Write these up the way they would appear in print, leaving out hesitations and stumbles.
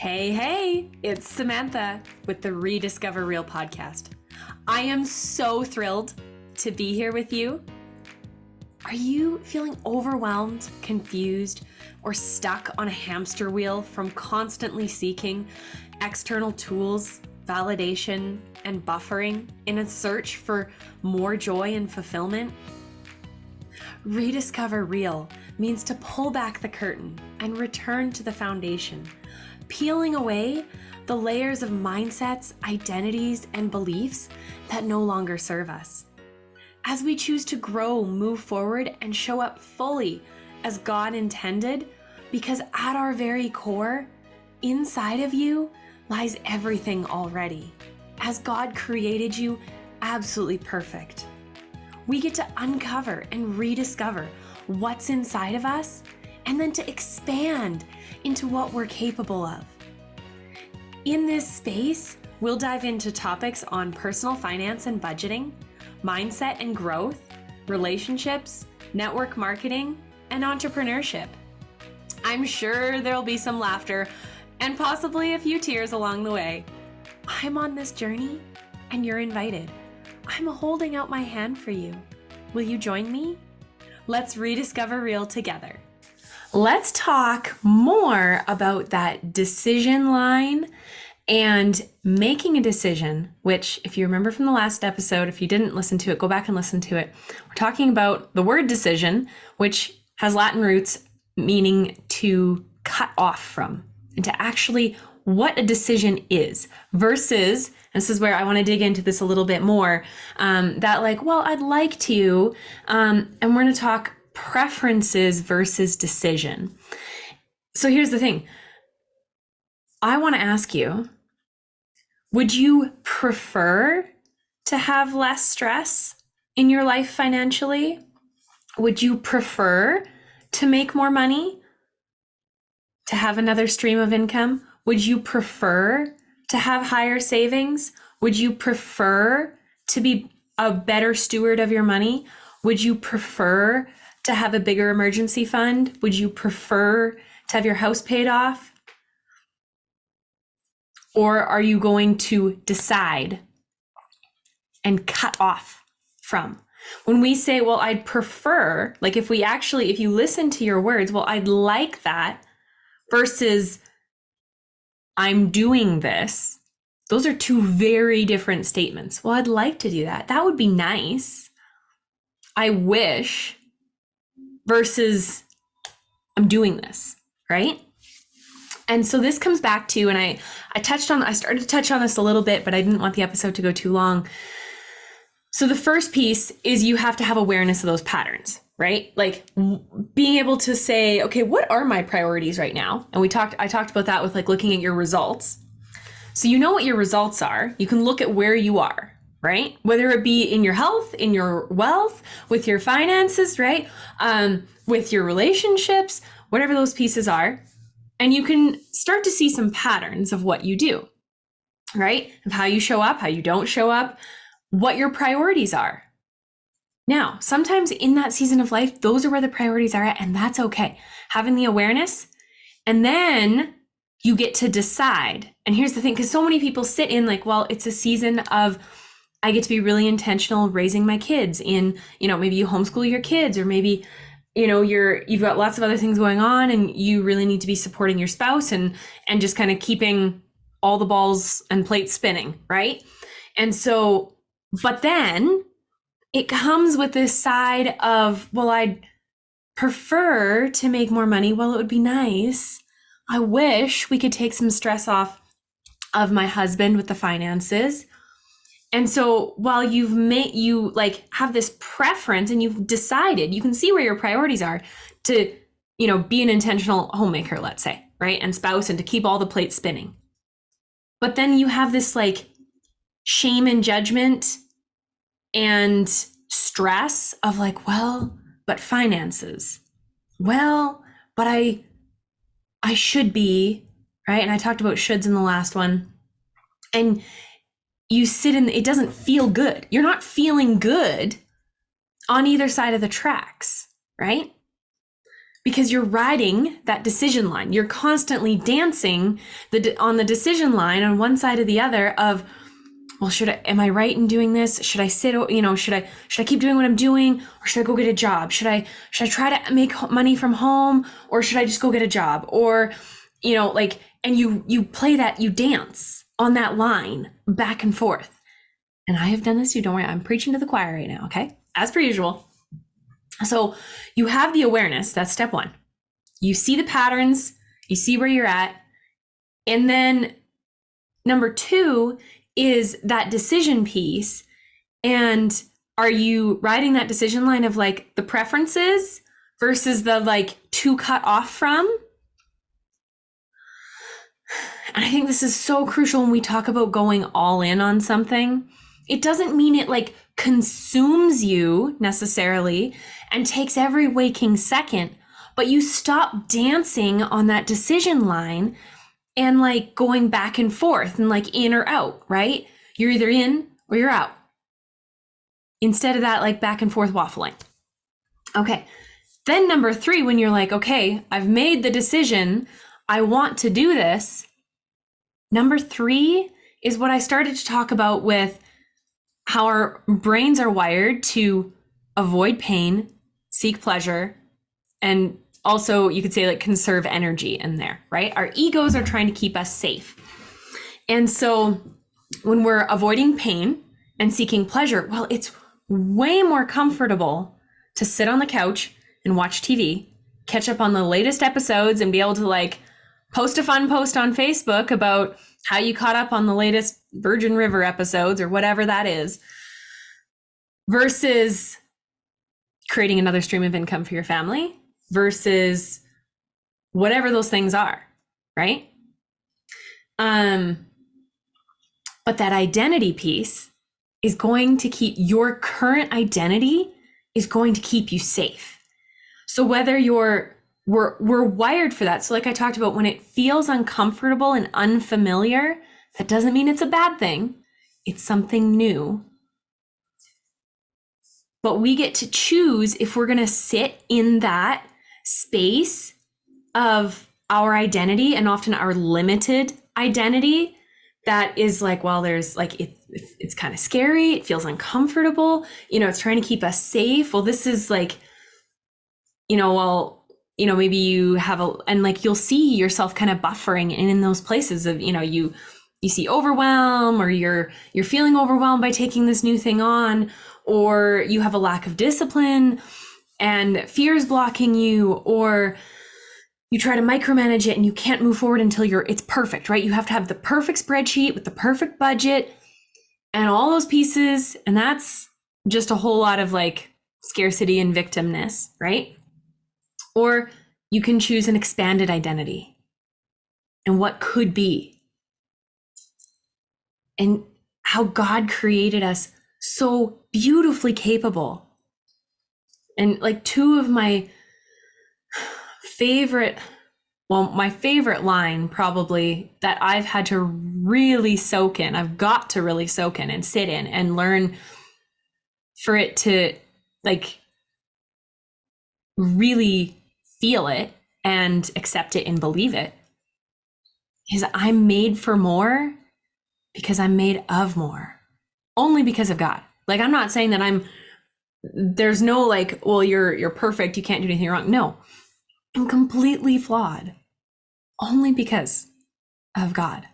Hey, it's Samantha with the Rediscover Real podcast. I am so thrilled to be here with you. Are you feeling overwhelmed, confused, or stuck on a hamster wheel from constantly seeking external tools, validation, and buffering in a search for more joy and fulfillment? Rediscover Real means to pull back the curtain and return to the foundation, peeling away the layers of mindsets, identities, and beliefs that no longer serve us. As we choose to grow, move forward, and show up fully as God intended, because at our very core, inside of you, lies everything already, as God created you absolutely perfect. We get to uncover and rediscover what's inside of us, and then to expand into what we're capable of. In this space, we'll dive into topics on personal finance and budgeting, mindset and growth, relationships, network marketing, and entrepreneurship. I'm sure there'll be some laughter and possibly a few tears along the way. I'm on this journey and you're invited. I'm holding out my hand for you. Will you join me? Let's rediscover real together. Let's talk more about that decision line and making a decision, which, if you remember from the last episode, if you didn't listen to it, go back and listen to it. We're talking about the word decision, which has Latin roots meaning to cut off from, and to actually what a decision is versus, and this is where I want to dig into this a little bit more, I'd like to, and we're going to talk preferences versus decision. So here's the thing. I want to ask you, would you prefer to have less stress in your life financially? Would you prefer to make more money? To have another stream of income? Would you prefer to have higher savings? Would you prefer to be a better steward of your money? Would you prefer to have a bigger emergency fund? Would you prefer to have your house paid off? Or are you going to decide and cut off from? When we say, well, I'd prefer, like if you listen to your words, well, I'd like that versus I'm doing this, those are two very different statements. Well, I'd like to do that. That would be nice. I wish versus I'm doing this, right? And so this comes back to, and I started to touch on this a little bit, but I didn't want the episode to go too long. So the first piece is you have to have awareness of those patterns, right? Like being able to say, okay, what are my priorities right now? And I talked about that with like looking at your results. So you know what your results are. You can look at where you are, right? Whether it be in your health, in your wealth, with your finances, right? With your relationships, whatever those pieces are. And you can start to see some patterns of what you do, right? Of how you show up, how you don't show up, what your priorities are. Now, sometimes in that season of life, those are where the priorities are at, and that's okay. Having the awareness, and then you get to decide. And here's the thing, because so many people sit in like, well, it's a season of, I get to be really intentional raising my kids in, maybe you homeschool your kids, or maybe you've got lots of other things going on and you really need to be supporting your spouse and just kind of keeping all the balls and plates spinning, right? And so, but then it comes with this side of, well, I'd prefer to make more money. Well, it would be nice. I wish we could take some stress off of my husband with the finances. And so while you have this preference and you've decided, you can see where your priorities are to, be an intentional homemaker, let's say, right? And spouse, and to keep all the plates spinning. But then you have this like shame and judgment and stress of like, well, but finances. Well, but I should be, right? And I talked about shoulds in the last one. And you sit in, it doesn't feel good. You're not feeling good on either side of the tracks, right? because you're riding that decision line. You're constantly dancing on the decision line on one side or the other of, well, am I right in doing this? Should I should I keep doing what I'm doing, or should I go get a job? Should I try to make money from home, or should I just go get a job? Or, and you play that, you dance on that line back and forth. And I have done this too. Don't worry. I'm preaching to the choir right now. Okay. As per usual. So you have the awareness. That's step one. You see the patterns, you see where you're at. And then number two is that decision piece. And are you riding that decision line of like the preferences versus the like to cut off from? And I think this is so crucial when we talk about going all in on something. It doesn't mean it like consumes you necessarily and takes every waking second, but you stop dancing on that decision line and like going back and forth and like in or out, right? You're either in or you're out. Instead of that like back and forth waffling. Okay. Then number three, when you're like, okay, I've made the decision, I want to do this. Number three is what I started to talk about with how our brains are wired to avoid pain, seek pleasure, and also you could say like conserve energy in there, right? Our egos are trying to keep us safe. And so when we're avoiding pain and seeking pleasure, well, it's way more comfortable to sit on the couch and watch TV, catch up on the latest episodes and be able to like post a fun post on Facebook about how you caught up on the latest Virgin River episodes or whatever that is, versus creating another stream of income for your family versus whatever those things are, right? But that identity piece is going to keep your current identity is going to keep you safe. So whether we're wired for that. So like I talked about, when it feels uncomfortable and unfamiliar, that doesn't mean it's a bad thing. It's something new. But we get to choose if we're going to sit in that space of our identity, and often our limited identity that is like, well, there's like, it's kind of scary. It feels uncomfortable. It's trying to keep us safe. Well, this is like, maybe you have and like you'll see yourself kind of buffering in those places of, you see overwhelm, or you're feeling overwhelmed by taking this new thing on, or you have a lack of discipline and fear is blocking you, or you try to micromanage it and you can't move forward until it's perfect, right? You have to have the perfect spreadsheet with the perfect budget and all those pieces. And that's just a whole lot of like scarcity and victimness, right? Or you can choose an expanded identity and what could be, and how God created us so beautifully capable. And like two of my favorite line probably that I've had to really soak in, I've got to really soak in and sit in and learn for it to like really feel it and accept it and believe it, is I'm made for more because I'm made of more, only because of God. Like, I'm not saying that there's no like, well, you're perfect, you can't do anything wrong. No, I'm completely flawed, only because of God.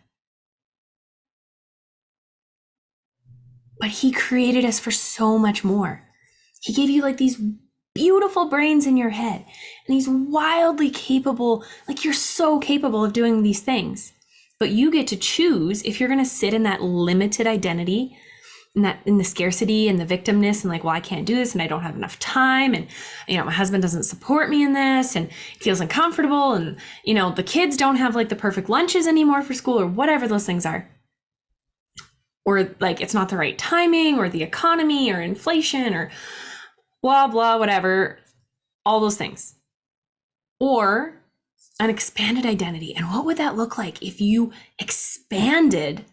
But he created us for so much more. He gave you like these beautiful brains in your head, and he's wildly capable. Like, you're so capable of doing these things, but you get to choose if you're going to sit in that limited identity, in the scarcity and the victimness, and like, well, I can't do this, and I don't have enough time, and my husband doesn't support me in this, and it feels uncomfortable, and the kids don't have like the perfect lunches anymore for school, or whatever those things are, or like it's not the right timing, or the economy, or inflation, or blah, blah, whatever, all those things. Or an expanded identity. And what would that look like if you expanded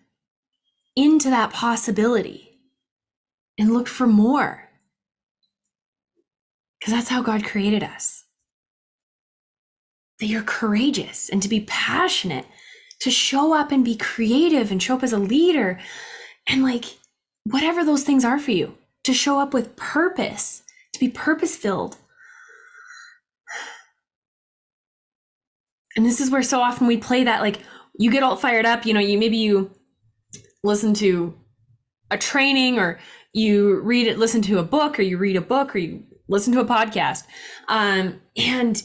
into that possibility and looked for more? Because that's how God created us. that you're courageous and to be passionate, to show up and be creative and show up as a leader and like whatever those things are for you, to show up with purpose, to be purpose filled. And this is where so often we play that, like you get all fired up, you know, you listen to a training or you listen to a book or you read a book or you listen to a podcast, and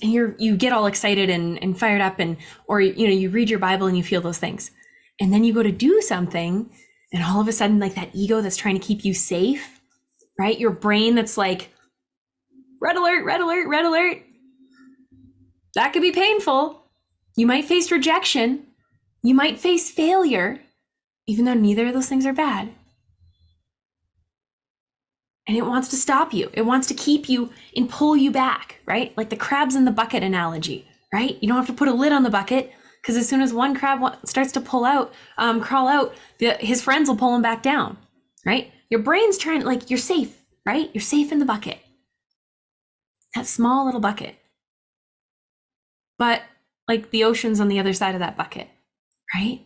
you get all excited and fired up, or you know, you read your Bible and you feel those things, and then you go to do something, and all of a sudden, like that ego that's trying to keep you safe, right? Your brain that's like, red alert, red alert, red alert. That could be painful. You might face rejection. You might face failure, even though neither of those things are bad. And it wants to stop you. It wants to keep you and pull you back, right? Like the crabs in the bucket analogy, right? You don't have to put a lid on the bucket, because as soon as one crab starts to crawl out, his friends will pull him back down, right? Your brain's trying to, like, you're safe, right? You're safe in the bucket, that small little bucket. But like the ocean's on the other side of that bucket, right?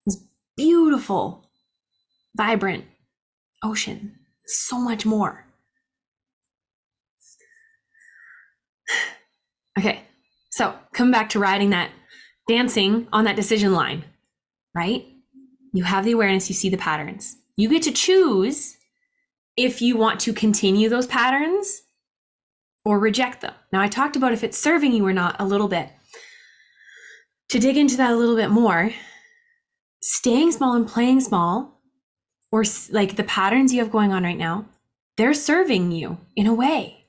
This beautiful, vibrant ocean. So much more. Okay, so come back to dancing on that decision line, right? You have the awareness, you see the patterns. You get to choose if you want to continue those patterns or reject them. Now, I talked about if it's serving you or not a little bit. To dig into that a little bit more, staying small and playing small, or like the patterns you have going on right now, they're serving you in a way.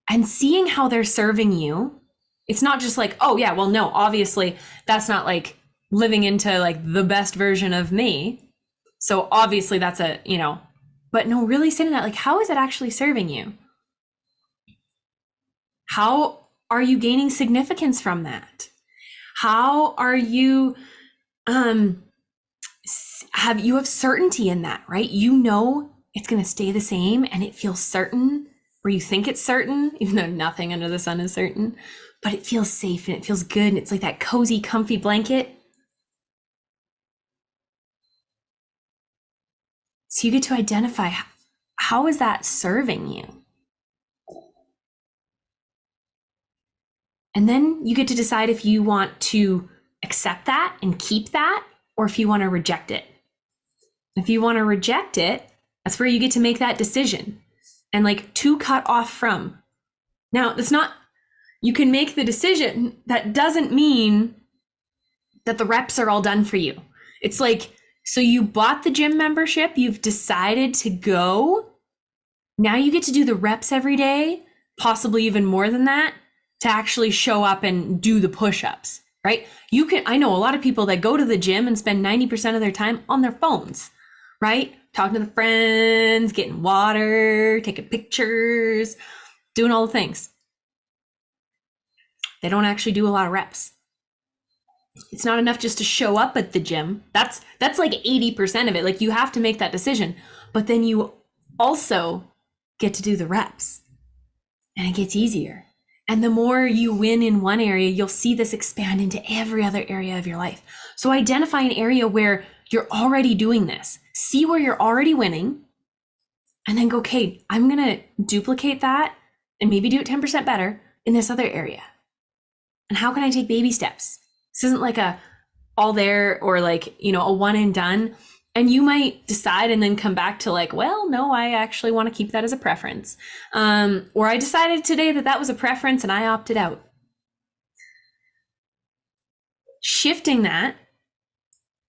And seeing how they're serving you, it's not just like, oh yeah, well, no, obviously that's not like living into like the best version of me. So obviously that's but no, really sitting that, like, how is it actually serving you? How are you gaining significance from that? How are you, you have certainty in that, right? You know it's going to stay the same and it feels certain, or you think it's certain, even though nothing under the sun is certain, but it feels safe and it feels good. And it's like that cozy, comfy blanket. So you get to identify, how is that serving you? And then you get to decide if you want to accept that and keep that, or if you want to reject it. If you want to reject it, that's where you get to make that decision and like to cut off from. Now, you can make the decision. That doesn't mean that the reps are all done for you. It's like, so you bought the gym membership, you've decided to go. Now you get to do the reps every day, possibly even more than that, to actually show up and do the push-ups, right? I know a lot of people that go to the gym and spend 90% of their time on their phones, right? Talking to the friends, getting water, taking pictures, doing all the things. They don't actually do a lot of reps. It's not enough just to show up at the gym. That's like 80% of it. Like, you have to make that decision, but then you also get to do the reps, and it gets easier. And the more you win in one area, you'll see this expand into every other area of your life. So identify an area where you're already doing this. See where you're already winning, and then go, okay, I'm going to duplicate that and maybe do it 10% better in this other area. And how can I take baby steps? This isn't like a all there, or like, a one and done. And you might decide and then come back to like, well, no, I actually want to keep that as a preference. Or I decided today that was a preference and I opted out. Shifting that,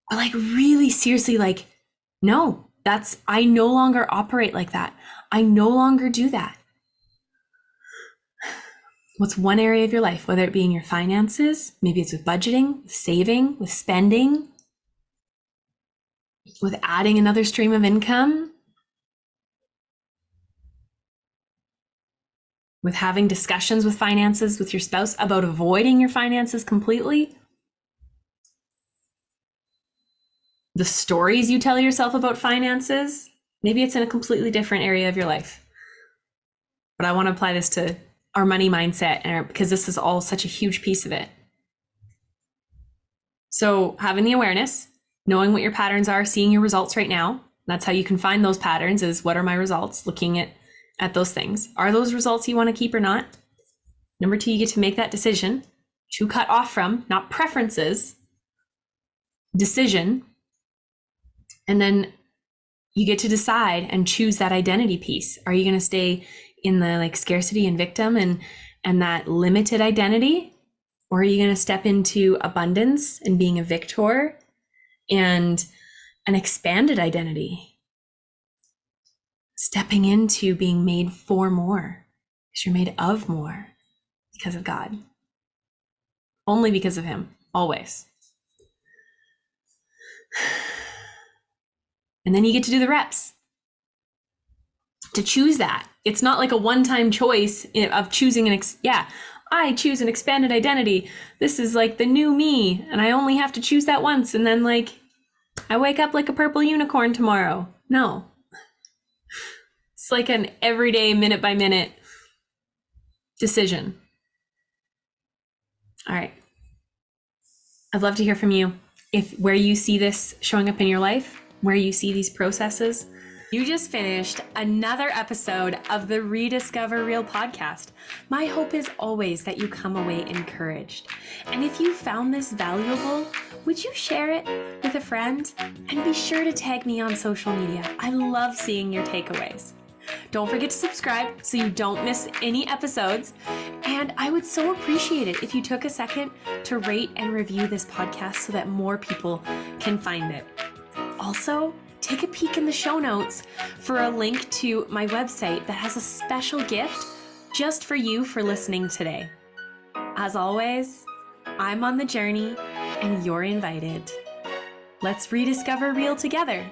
but like really seriously, like, no, I no longer operate like that. I no longer do that. What's one area of your life, whether it be in your finances, maybe it's with budgeting, with saving, with spending, with adding another stream of income, with having discussions with finances with your spouse about avoiding your finances completely, the stories you tell yourself about finances, maybe it's in a completely different area of your life. But I want to apply this to our money mindset, and because this is all such a huge piece of it. So having the awareness, knowing what your patterns are, seeing your results right now. That's how you can find those patterns, is what are my results? Looking at those things. Are those results you want to keep or not? Number 2, you get to make that decision to cut off from, not preferences, decision. And then you get to decide and choose that identity piece. Are you going to stay in the like scarcity and victim and that limited identity? Or are you going to step into abundance and being a victor and an expanded identity? Stepping into being made for more, because you're made of more because of God. Only because of him, always. And then you get to do the reps to choose that. It's not like a one-time choice of choosing I choose an expanded identity. This is like the new me, and I only have to choose that once, and then like I wake up like a purple unicorn tomorrow. No. It's like an everyday, minute by minute decision. All right. I'd love to hear from you. If where you see this showing up in your life, where you see these processes. You just finished another episode of the Rediscover Real podcast. My hope is always that you come away encouraged. And if you found this valuable, would you share it with a friend? And be sure to tag me on social media. I love seeing your takeaways. Don't forget to subscribe so you don't miss any episodes. And I would so appreciate it if you took a second to rate and review this podcast so that more people can find it. Also, take a peek in the show notes for a link to my website that has a special gift just for you for listening today. As always, I'm on the journey and you're invited. Let's rediscover real together.